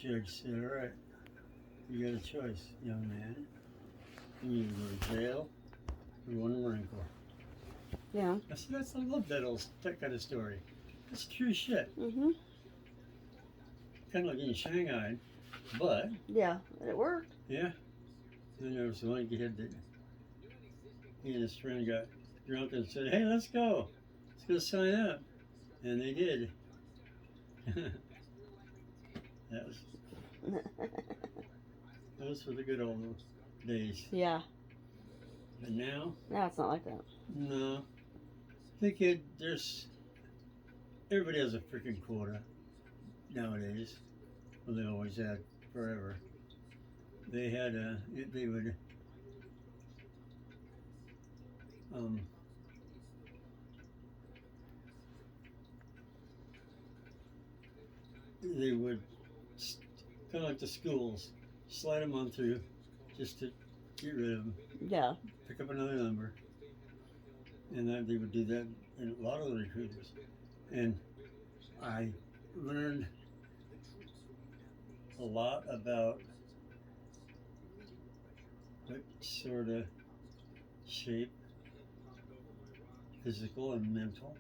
Judge said, all right, you got a choice, young man. You either go to jail or go in the Marine Corps. Yeah. I said, I love that kind of story. That's true shit. Mhm. Kind of like getting shanghaied, but Yeah, it worked. yeah. Then there was one kid that he and his friend got drunk and said, hey, let's go sign up. And they did. that was Those were the good old days. Yeah. But now, Now it's not like that. no. The kid, everybody has a freaking quota nowadays. Well, they always had forever. They had they would, um, they would kind of like the schools, slide them on through just to get rid of them. Yeah. Pick up another number. And then they would do that in a lot of the recruiters. And I learned a lot about what sort of shape, physical and mental,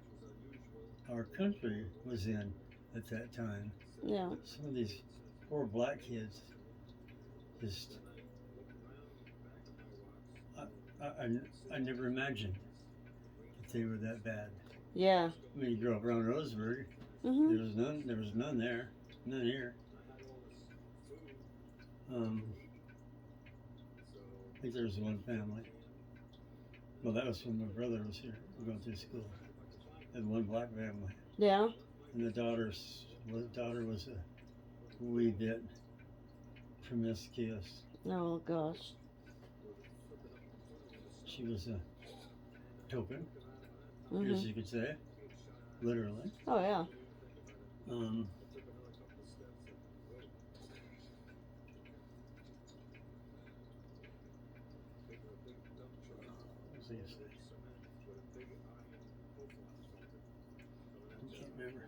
our country was in at that time. Yeah. Some of these poor black kids just, I never imagined that they were that bad. Yeah. I mean, you grew up around Roseburg. Mhm. There was none there, none here. I think there was one family. Well, that was when my brother was here, going through school. And one black family. Yeah. And the daughter was a wee bit promiscuous. Oh gosh. She was a token, as Mhm. you could say, literally. Oh yeah. What was I gonna say? I can't remember.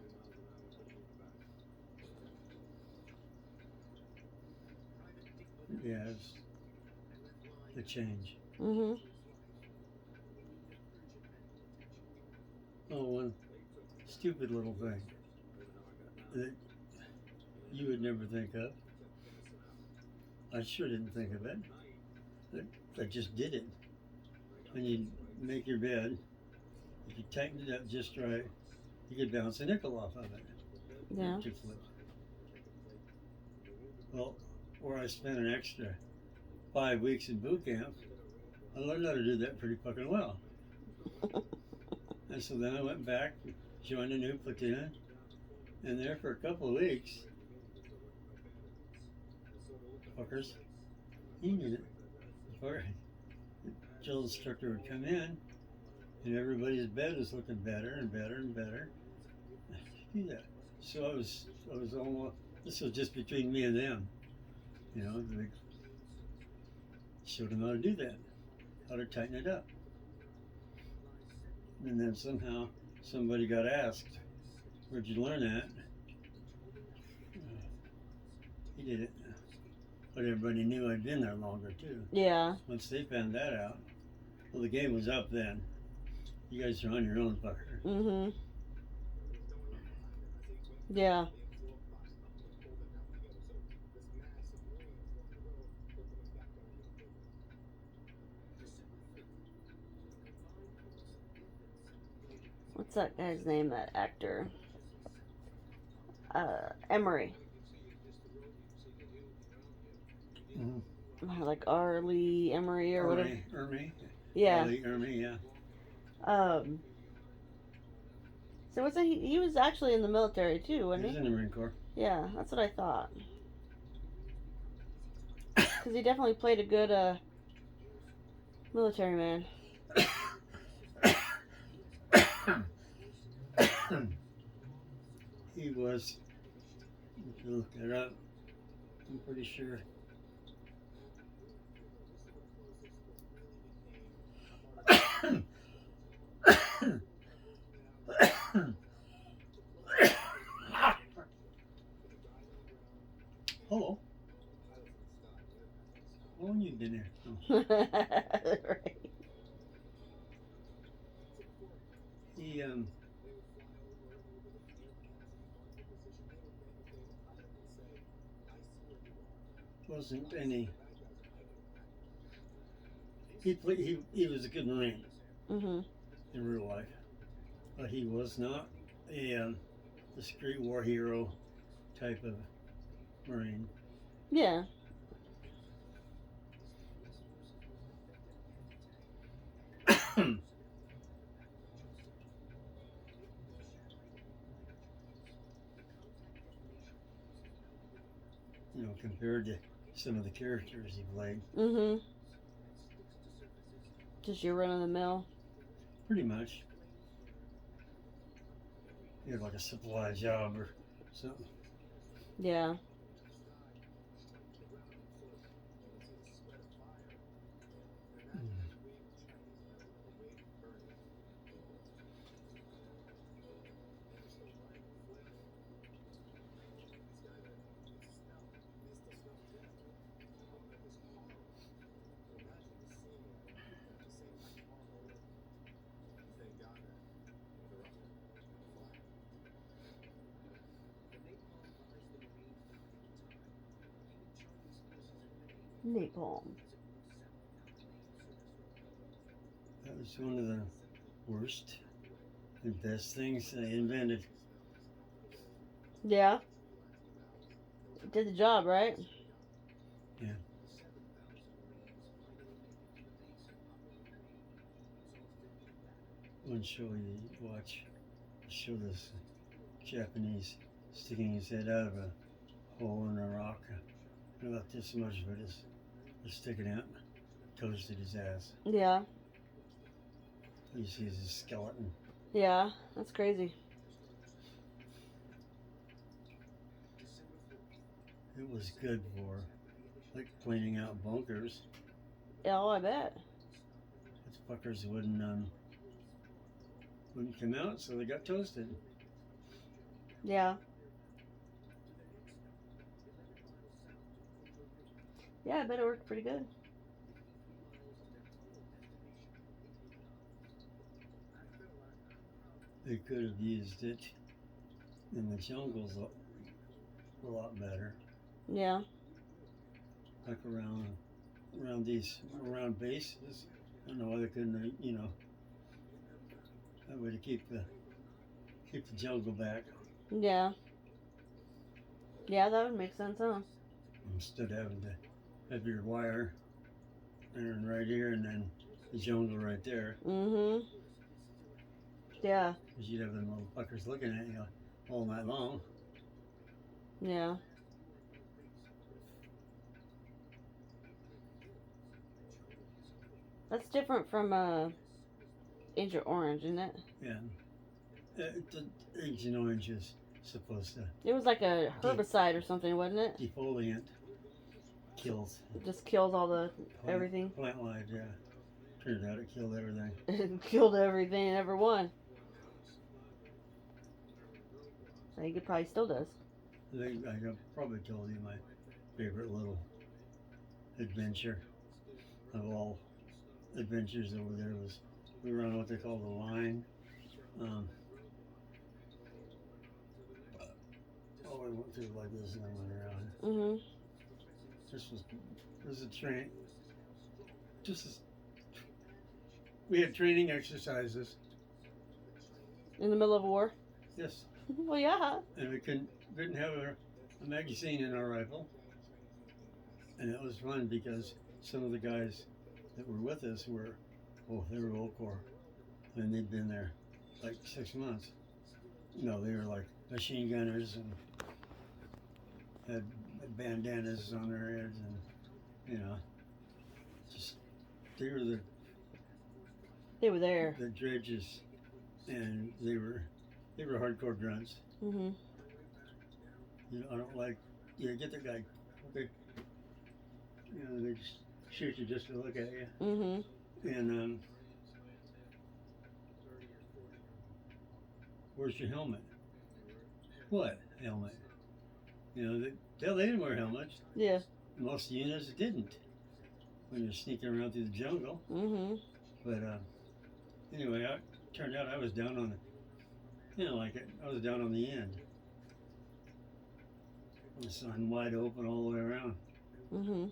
Yeah, it was the change. Mhm. Oh, one stupid little thing that you would never think of. I sure didn't think of it. I just did it. When you make your bed, if you tighten it up just right, you could bounce a nickel off of it. Yeah. To flip. Well, where I spent an extra 5 weeks in boot camp, I learned how to do that pretty fucking well. And so then I went back, joined a new platoon, and there for a couple of weeks, fuckers, you knew it. The drill instructor would come in, and everybody's bed was looking better and better and better. Do that. So I was almost. This was just between me and them, you know. They showed them how to do that, how to tighten it up, and then somehow somebody got asked, "Where'd you learn that?" He did it, but everybody knew I'd been there longer too. Yeah. Once they found that out, well, the game was up then. You guys are on your own, fucker. Mhm. Yeah. What's that guy's name? That actor. Emery. Like Arlie Emery or whatever. Ermy. Yeah. Arlie Ermy, yeah. So what's that? He was actually in the military too, He wasn't was he? in the Marine Corps. Yeah, that's what I thought. Because he definitely played a good military man. He was. If you look it up, I'm pretty sure. Hello. How long you been here? Oh. Right. He wasn't any. He was a good Marine Mhm. in real life, but he was not a discreet war hero type of Marine. Yeah. Compared to some of the characters he played, Mhm. Just your run of the mill. pretty much. He had like a supply job or something. Yeah. Napalm. That was one of the worst and best things they invented. Yeah. Did the job, right? Yeah. One show you watch, show this Japanese sticking his head out of a hole in a rock. About this much of it is sticking out. Toasted his ass. Yeah. You see his skeleton. Yeah. That's crazy. It was good for like cleaning out bunkers. Yeah, oh, I bet. Those fuckers wouldn't come out, so they got toasted. Yeah. Yeah, I bet it worked pretty good. They could have used it in the jungles a lot better. Yeah. Like around bases. I don't know why they couldn't, that way to keep the jungle back Yeah. Yeah, that would make sense, huh? instead of having to have your wire and right here and then the jungle right there. Mhm. Yeah. Because you'd have them little fuckers looking at you all night long. Yeah. That's different from Agent Orange, isn't it? Yeah. The Agent Orange is supposed to It was like a herbicide or something, wasn't it? defoliant kills It just kills all the everything. plant life, yeah. Turned out it killed everything. It killed everything and everyone. I think it probably still does. I probably told you my favorite little adventure of all adventures over there was we were on what they call the line. We went through like this and then went around. Mhm. This was a train. We had training exercises. In the middle of a war. Yes. Well, yeah. And we couldn't have a magazine in our rifle. And it was fun because some of the guys that were with us they were old Corps. And they'd been there like 6 months. No, they were like machine gunners and had bandanas on their heads and, just, they were there. The dredges and they were hardcore grunts. Mhm. I don't like, get the guy, okay. They just shoot you just to look at you. Mhm. And where's your helmet? What helmet? They didn't wear helmets. Yeah. Most units didn't when you're sneaking around through the jungle. Mm-hmm. But anyway, turned out I was down on the, I was down on the end. The sun wide open all the way around. Mm-hmm.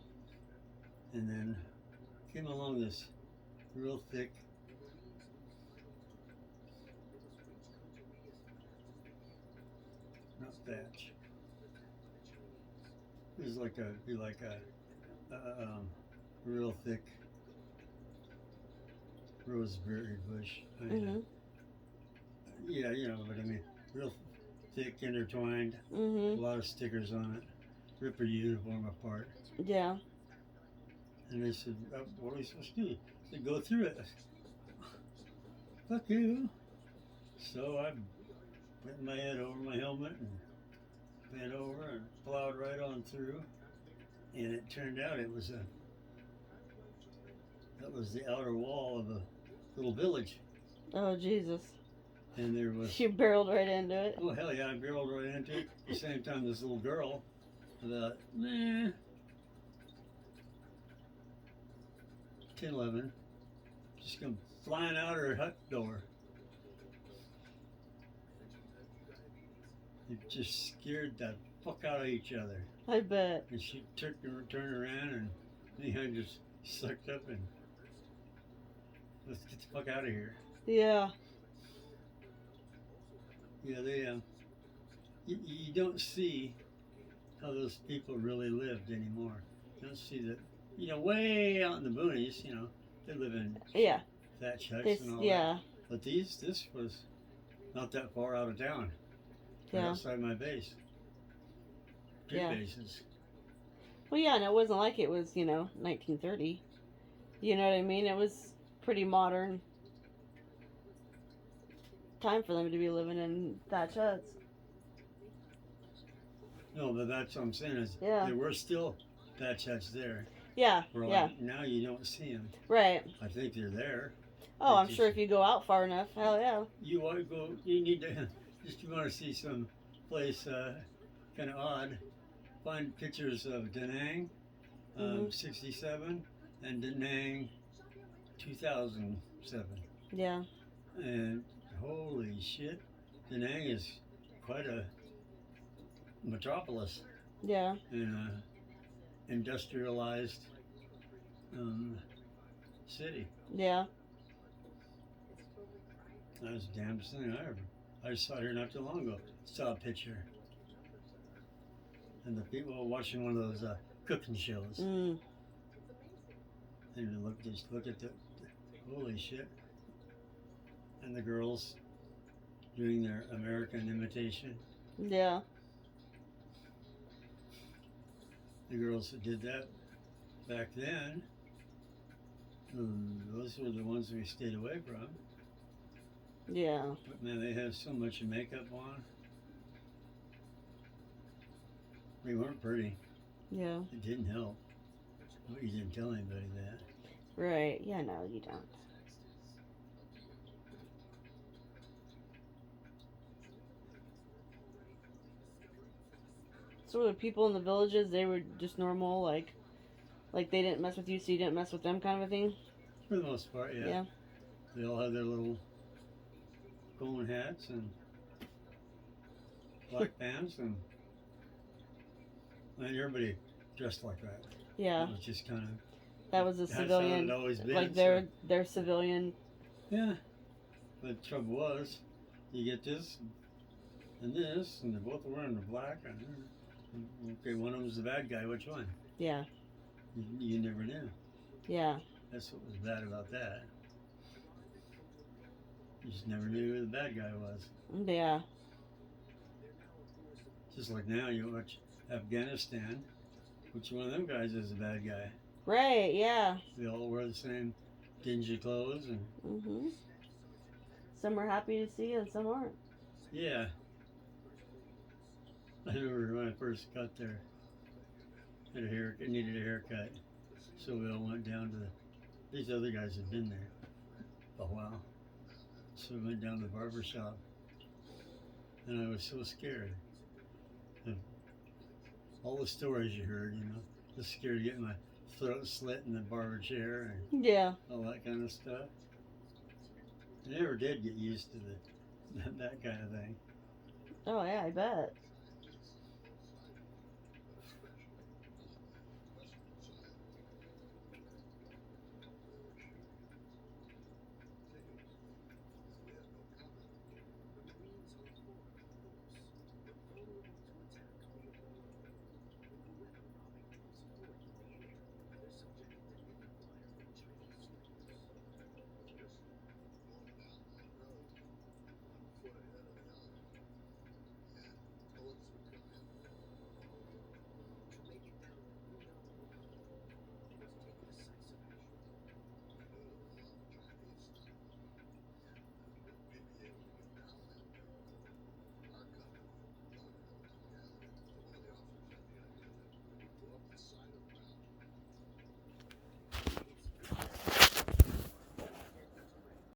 And then came along this real thick not thatch. It was like a real thick roseberry bush. Mm-hmm. Yeah, you know what I mean. Real thick, intertwined. Mm-hmm. A lot of stickers on it. Rip your uniform apart. Yeah. And they said, "What are we supposed to do?" I said, "Go through it." Fuck you. So I put my head over my helmet and bent over and plowed right on through. And it turned out that was the outer wall of a little village. Oh, Jesus. And there was... You barreled right into it. Oh, hell yeah, I barreled right into it. At the same time, this little girl, about 10, 11, just come flying out her hut door. It just scared the fuck out of each other. I bet. And she turned around and me and I just sucked up and let's get the fuck out of here. Yeah. Yeah, they you don't see how those people really lived anymore. You don't see that, way out in the boonies, they live in thatch huts and all that. But this was not that far out of town. Yeah. Outside my base. Two bases. Well, yeah, and it wasn't like it was, 1930. You know what I mean? It was pretty modern time for them to be living in thatch huts. No, but that's what I'm saying is there were still thatch huts there. Yeah, Now you don't see them. Right. I think they're there. Oh, I'm sure if you go out far enough, hell yeah. You want to go, you need to, just you want to see some place kind of odd, find pictures of Da Nang 67 and Da Nang 2007. Yeah. And holy shit, Da Nang is quite a metropolis. Yeah. And industrialized city. Yeah. That was the damnedest thing I ever. I just saw here not too long ago. Saw a picture. And the people were watching one of those cooking shows. Mm. And just look at the holy shit. And the girls doing their American imitation. Yeah. The girls that did that back then, those were the ones we stayed away from. Yeah. But man, they had so much makeup on. They weren't pretty. Yeah. It didn't help. But you didn't tell anybody that. Right. Yeah, no, you don't. So were the people in the villages, they were just normal, like they didn't mess with you, so you didn't mess with them kind of a thing? For the most part, yeah. Yeah. They all had their little golden hats and black pants and everybody dressed like that. Yeah. It was just kind of... That was a civilian, always been, like their civilian. Yeah. But the trouble was, you get this and this, and they're both wearing the black. And, okay, one of them was the bad guy. Which one? Yeah. You never knew. Yeah. That's what was bad about that. You just never knew who the bad guy was. Yeah. Just like now, you watch Afghanistan. Which one of them guys is the bad guy? Right, yeah. They all wear the same dingy clothes. And Mm-hmm. Some are happy to see you and some aren't. yeah. I remember when I first got there, needed a haircut. So we all went down to these other guys had been there a while. So we went down to the barber shop. And I was so scared of all the stories you heard, just scared to get my throat slit in the barber chair Yeah. and all that kind of stuff. I never did get used to that kind of thing. Oh yeah, I bet.